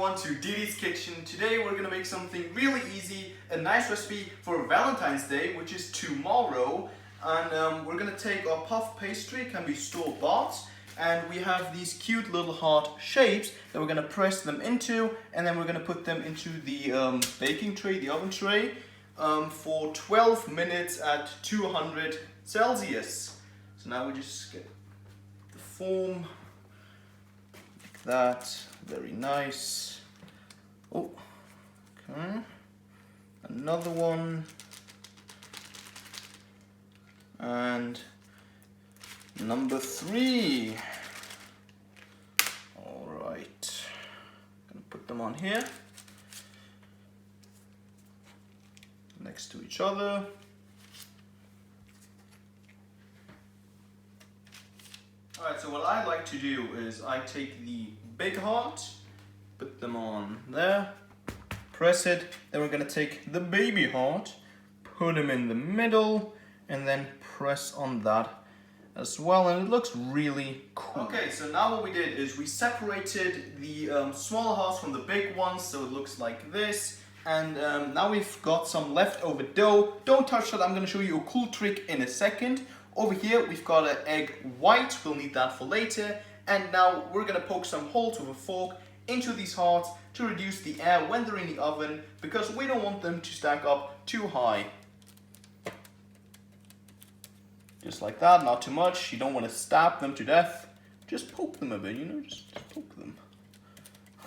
everyone to Didi's Kitchen. Today we're gonna make something really easy, a nice recipe for Valentine's Day, which is tomorrow. And we're gonna take our puff pastry, can be store-bought, and we have these cute little heart shapes that we're gonna press them into, and then we're gonna put them into the baking tray, the oven tray, for 12 minutes at 200 Celsius. So now we just get the form like that, very nice. Oh, okay, another one, and number 3. All right, gonna put them on here next to each other. Alright, so what I like to do is I take the big heart, put them on there, press it, then we're going to take the baby heart, put them in the middle, and then press on that as well, and it looks really cool. Okay, so now what we did is we separated the smaller hearts from the big ones, so it looks like this, and now we've got some leftover dough. Don't touch that, I'm going to show you a cool trick in a second. Over here we've got an egg white, we'll need that for later, and now we're going to poke some holes with a fork into these hearts to reduce the air when they're in the oven, because we don't want them to stack up too high. Just like that, not too much, you don't want to stab them to death, just poke them a bit, you know, just poke them.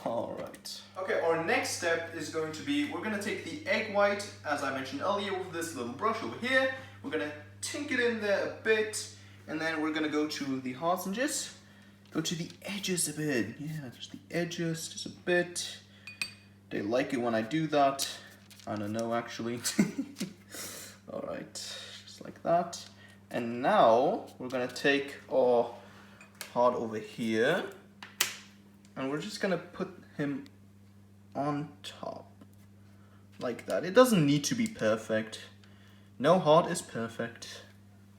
Alright. Okay, our next step is going to be, we're going to take the egg white, as I mentioned earlier, with this little brush over here. We're going to tink it in there a bit, and then we're going to go to the hearts and just go to the edges a bit. Yeah, just the edges, just a bit. They like it when I do that. I don't know, actually. Alright, just like that. And now we're going to take our heart over here, and we're just going to put him on top, like that. It doesn't need to be perfect. No heart is perfect,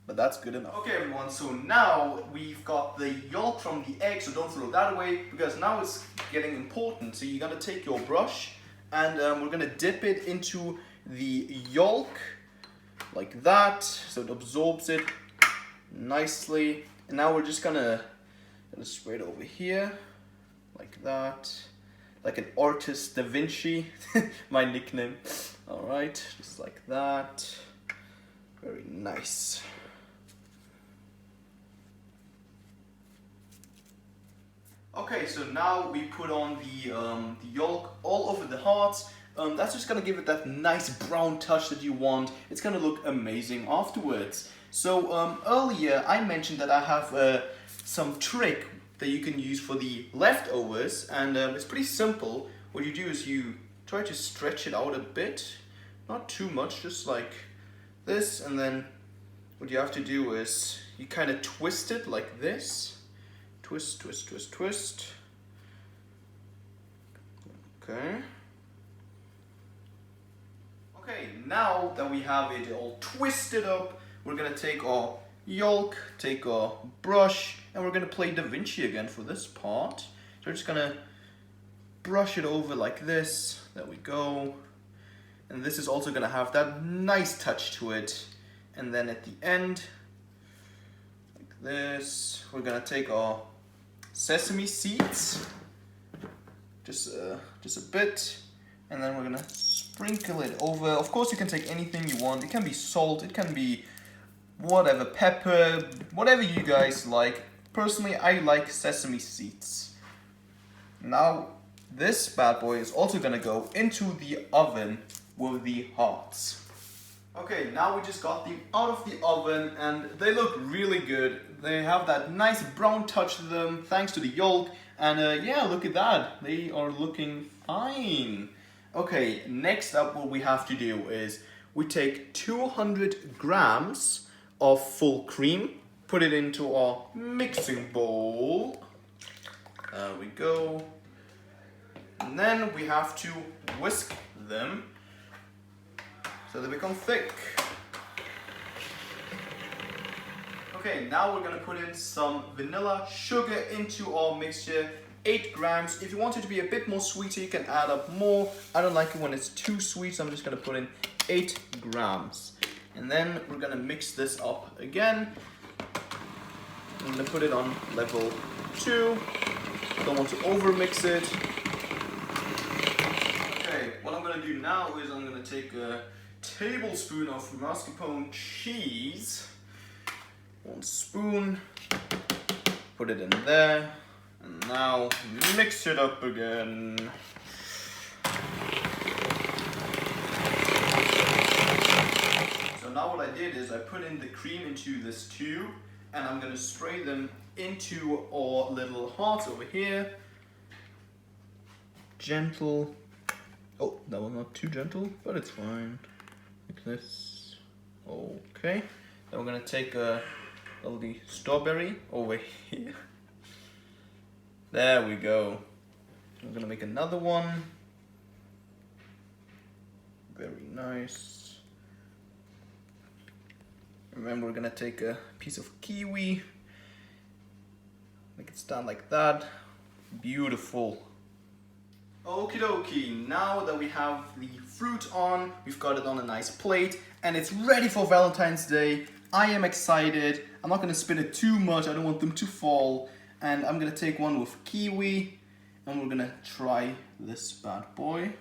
but that's good enough. Okay everyone, so now we've got the yolk from the egg, so don't throw that away, because now it's getting important. So you're going to take your brush, and we're going to dip it into the yolk, like that, so it absorbs it nicely. And now we're just gonna spread it over here, like that, like an artist, Da Vinci, my nickname. Alright, just like that. Very nice. Okay, so now we put on the yolk all over the hearts. That's just gonna give it that nice brown touch that you want. It's gonna look amazing afterwards. So earlier I mentioned that I have some trick that you can use for the leftovers, and it's pretty simple. What you do is you try to stretch it out a bit, not too much, just like this, and then what you have to do is you kind of twist it like this. Twist, twist, twist, twist. Okay. Okay, now that we have it all twisted up, we're gonna take our yolk, take our brush, and we're gonna play Da Vinci again for this part. So we're just gonna brush it over like this. There we go. And this is also gonna have that nice touch to it. And then at the end, like this, we're gonna take our sesame seeds, just a bit, and then we're gonna sprinkle it over. Of course, you can take anything you want. It can be salt, it can be whatever, pepper, whatever you guys like. Personally, I like sesame seeds. Now, this bad boy is also gonna go into the oven with the hearts. Okay, now we just got them out of the oven, and they look really good. They have that nice brown touch to them thanks to the yolk, and yeah, look at that. They are looking fine. Okay, next up what we have to do is we take 200 grams of full cream, put it into our mixing bowl. There we go. And then we have to whisk them so they become thick. Okay, now we're gonna put in some vanilla sugar into our mixture. 8 grams. If you want it to be a bit more sweeter, you can add up more. I don't like it when it's too sweet, so I'm just gonna put in 8 grams. And then we're gonna mix this up again. I'm gonna put it on level 2. Don't want to over mix it. Okay, what I'm gonna do now is I'm gonna take a tablespoon of mascarpone cheese. 1 spoon. Put it in there. And now mix it up again. So now what I did is I put in the cream into this tube, and I'm gonna spray them into our little hearts over here. Gentle. Oh, that was not too gentle, but it's fine. Like this. Okay. Then we're gonna take a little strawberry over here. There we go. I'm gonna make another one. Very nice. Remember, we're gonna take a piece of kiwi. Make it stand like that. Beautiful. Okie dokie, now that we have the fruit on, we've got it on a nice plate, and it's ready for Valentine's Day. I am excited. I'm not gonna spin it too much, I don't want them to fall. And I'm gonna take one with kiwi, and we're gonna try this bad boy.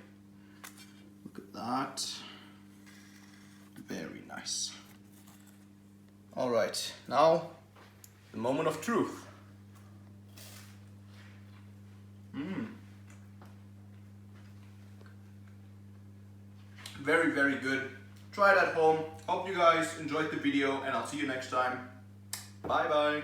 Look at that. Very nice. All right, now the moment of truth. Very, very good. Try it at home. Hope you guys enjoyed the video, and I'll see you next time. Bye bye.